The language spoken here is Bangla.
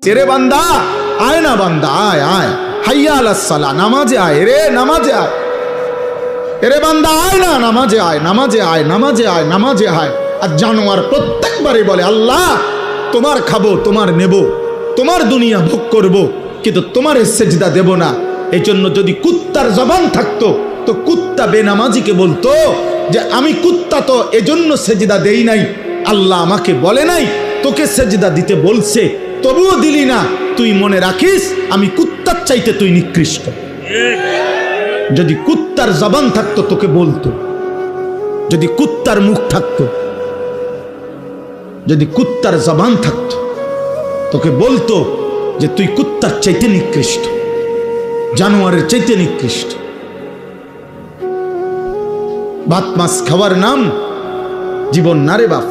तेरे बंदा आए ना बंदा आए आए हय्या अलस सला नामाजे आए रे नामाजे आए तेरे बंदा आए ना नामाजे आए नामाजे आए नामाजे आए नामाजे आए আর জানোয়ার প্রত্যেকবারই বলে আল্লাহ তোমার খাবো তোমার নেব তোমার দুনিয়া ভোগ করব কিন্তু তোমার সেজদা দেব না। এই জন্য যদি কুত্তার জবান থাকতো তো কুত্তা বেনামাজিকে বলতো যে আমি কুত্তা তো এজন্য সেজদা দেই নাই, আল্লাহ আমাকে বলে নাই তোকে সেজদা দিতে বলছে তবুও দিলি না, তুই মনে রাখিস আমি কুত্তার চাইতে তুই নিকৃষ্ট। যদি কুত্তার জবান থাকতো তোকে বলতো, যদি কুত্তার মুখ থাকতো, যদি কুত্তার জবান থাকতো তোকে বলতো যে তুই কুত্তার চাইতে নিকৃষ্ট, জানোয়ারের চাইতে নিকৃষ্ট। ভাত মাছ খাওয়ার নাম জীবন না রে বাপ।